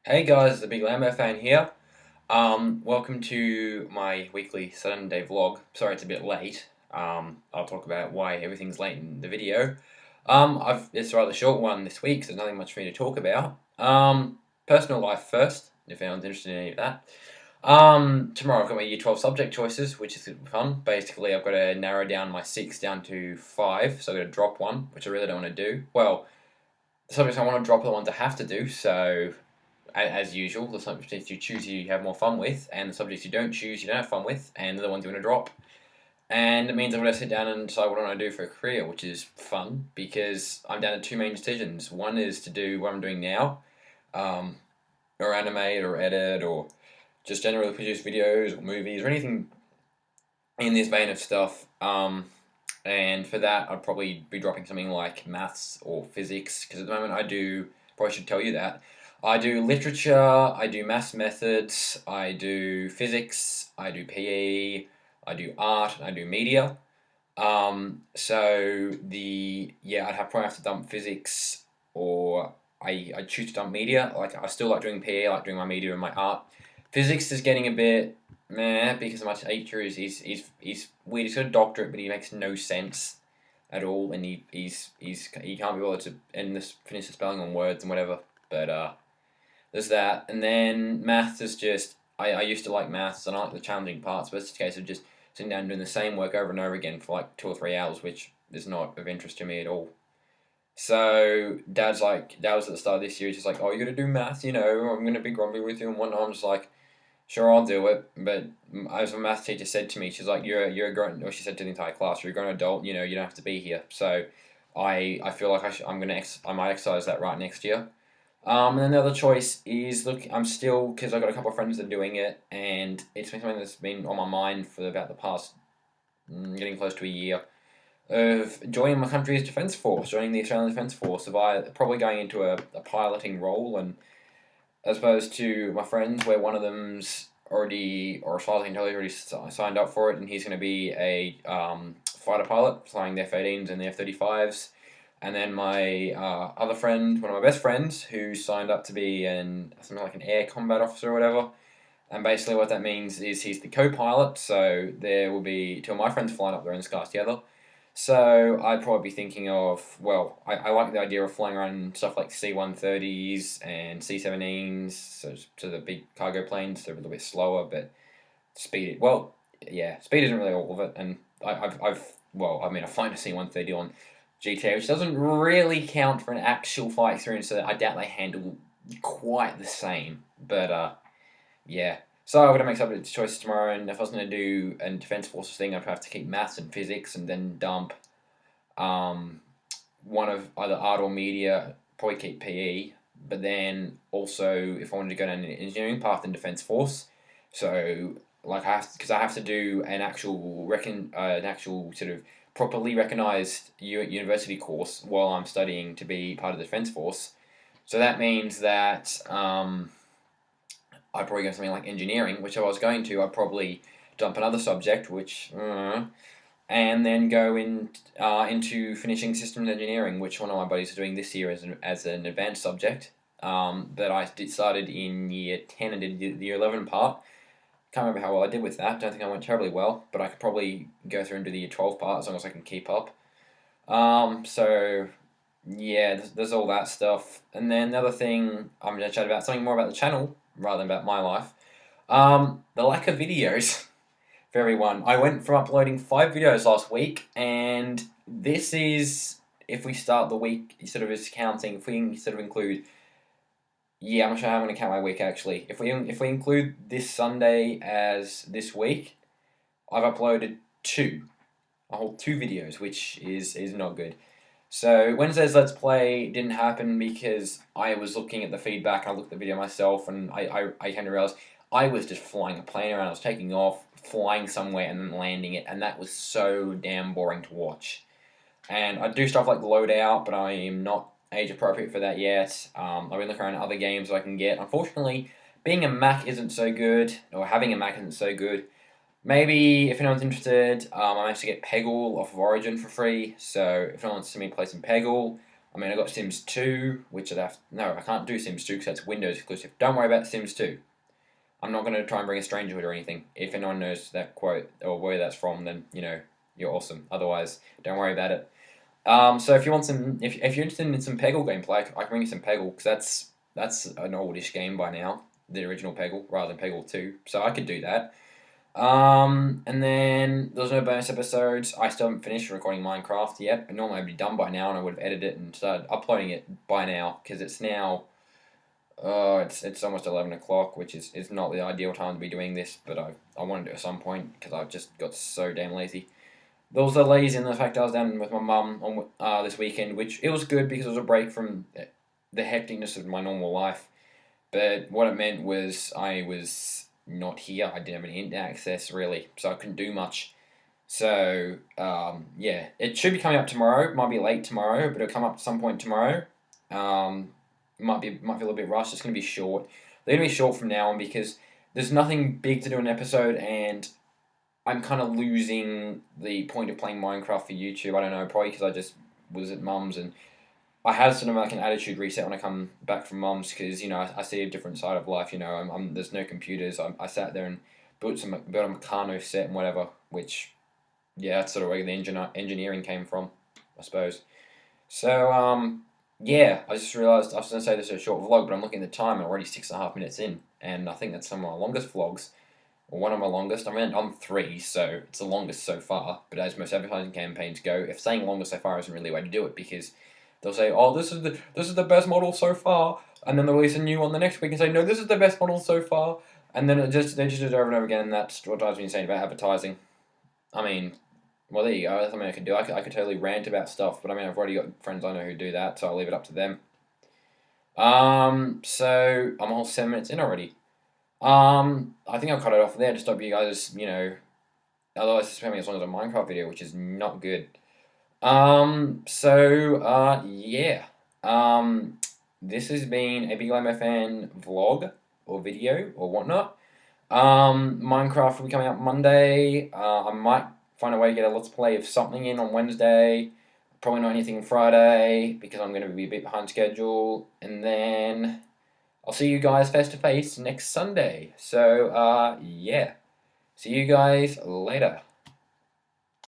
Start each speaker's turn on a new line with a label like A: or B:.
A: Hey guys, the Big Lambo fan here. Welcome to my weekly Sunday vlog. Sorry it's a bit late. I'll talk about why everything's late in the video. It's a rather short one this week, so there's nothing much for me to talk about. Personal life first, if anyone's interested in any of that. Tomorrow I've got my Year 12 subject choices, which is fun. Basically, I've got to narrow down my 6 down to 5, so I've got to drop one, which I really don't want to do. Well, the subjects I want to drop are the ones I have to do, so as usual, the subjects you choose you have more fun with, and the subjects you don't choose you don't have fun with, and they're the ones you want to drop. And it means I'm going to sit down and decide what I want to do for a career, which is fun because I'm down to two main decisions. One is to do what I'm doing now, um, or animate or edit or just generally produce videos or movies or anything in this vein of stuff. And for that, I'd probably be dropping something like maths or physics because at the moment probably should tell you that. I do literature, I do maths methods, I do physics, I do PE, I do art, I do media. I'd probably have to dump physics or I choose to dump media. Like I still like doing PE, I like doing my media and my art. Physics is getting a bit meh because my teacher he's weird. He's got a doctorate, but he makes no sense at all, and he can't be bothered to finish the spelling on words and whatever. But there's that, and then maths is just I used to like maths and I like the challenging parts, but it's just a case of just sitting down and doing the same work over and over again for like 2 or 3 hours, which is not of interest to me at all. So Dad was at the start of this year. He's just like, "Oh, you got to do maths, I'm gonna be grumpy with you and whatnot." I'm just like, "Sure, I'll do it." But as my maths teacher said to me, she's like, "You're a grown," or she said to the entire class, "You're a grown adult. You don't have to be here." So I feel like I might exercise that right next year. And then the other choice is look, I'm still because I've got a couple of friends that are doing it, and it's been something that's been on my mind for about the past getting close to a year of joining my country's defence force, joining the Australian Defence Force, probably going into a piloting role, and as opposed to my friends, where one of them's already, or as far as I can tell, he's already signed up for it, and he's going to be a fighter pilot, flying the F-18s and the F-35s. And then my other friend, one of my best friends, who signed up to be something like an air combat officer or whatever. And basically, what that means is he's the co-pilot. So there will be two of my friends flying up there in the skies together. So I'd probably be thinking of I like the idea of flying around stuff like C-130s and C-17s, so the big cargo planes. They're a little bit slower, but speed isn't really all of it. And I've flown a C-130 on GTA, which doesn't really count for an actual flight experience, so I doubt they handle quite the same. But yeah. So I'm gonna make some choices tomorrow, and if I was gonna do a defense forces thing, I'd have to keep maths and physics, and then dump um, one of either art or media. Probably keep PE, but then also if I wanted to go down an engineering path in defense force, so like because I have to do an actual sort of properly recognized university course while I'm studying to be part of the defense force. So that means that I'd probably go something like engineering, which if I was going to, I'd probably dump another subject, and then go into finishing systems engineering, which one of my buddies is doing this year as an advanced subject. That started in year 10 and did the year 11 part. Can't remember how well I did with that. Don't think I went terribly well, but I could probably go through and do the year 12 part as long as I can keep up. So yeah, there's all that stuff. And then the other thing I'm going to chat about, something more about the channel rather than about my life. The lack of videos for everyone. I went from uploading 5 videos last week, and this is, if we start the week, sort of is counting, if we sort of include, I'm not sure how I'm going to count my week actually. If we include this Sunday as this week, I've uploaded a whole 2 videos, which is not good. So Wednesday's Let's Play didn't happen because I was looking at the feedback, I looked at the video myself, and I came to realize I was just flying a plane around, I was taking off, flying somewhere, and then landing it, and that was so damn boring to watch. And I do stuff like Loadout, but I am not age appropriate for that yet. I've been looking around at other games I can get. Unfortunately, being a Mac isn't so good, or having a Mac isn't so good. Maybe if anyone's interested, I managed to get Peggle off of Origin for free. So if anyone wants to see me play some Peggle, I mean, I got Sims 2, which no, I can't do Sims 2 because that's Windows exclusive. Don't worry about Sims 2. I'm not going to try and bring a Strangerhood or anything. If anyone knows that quote or where that's from, then, you're awesome. Otherwise, don't worry about it. So if you want if you're interested in some Peggle gameplay, I can bring you some Peggle because that's an oldish game by now, the original Peggle rather than Peggle 2. So I could do that. And then there's no bonus episodes. I still haven't finished recording Minecraft yet. Normally I'd be done by now and I would have edited it and started uploading it by now because it's now. It's almost 11 o'clock, which is not the ideal time to be doing this, but I wanted to at some point because I've just got so damn lazy. There was a lazy in the fact I was down with my mum on this weekend, which it was good because it was a break from the hecticness of my normal life. But what it meant was I was not here. I didn't have any internet access really, so I couldn't do much. So yeah, it should be coming up tomorrow. It might be late tomorrow, but it'll come up at some point tomorrow. Might be a little bit rushed. It's gonna be short. They're gonna be short from now on because there's nothing big to do in an episode, and I'm kind of losing the point of playing Minecraft for YouTube. I don't know, probably because I just was at mum's and I had sort of like an attitude reset when I come back from mum's because I see a different side of life. There's no computers. I sat there and built a Meccano set and whatever, which yeah, that's sort of where the engineering came from, I suppose. So yeah, I just realised I was going to say this is a short vlog, but I'm looking at the time and already 6.5 minutes in, and I think that's some of my longest vlogs. Or one of my longest. I mean, I'm 3, so it's the longest so far. But as most advertising campaigns go, if saying longest so far isn't really the way to do it, because they'll say, "Oh, this is the best model so far," and then they'll release a new one the next week and say, "No, this is the best model so far," and then they just do it over and over again, and that's what drives me insane about advertising. I mean, well, there you go. That's something I could do. I could totally rant about stuff, but I mean, I've already got friends I know who do that, so I'll leave it up to them. So I'm all 7 minutes in already. I think I'll cut it off there to stop you guys, otherwise it's spending as long as a Minecraft video, which is not good. Yeah. This has been a Big Lamo Fan vlog, or video, or whatnot. Minecraft will be coming out Monday. I might find a way to get a Let's Play of something in on Wednesday. Probably not anything Friday, because I'm going to be a bit behind schedule. And then I'll see you guys face to face next Sunday. So, yeah. See you guys later.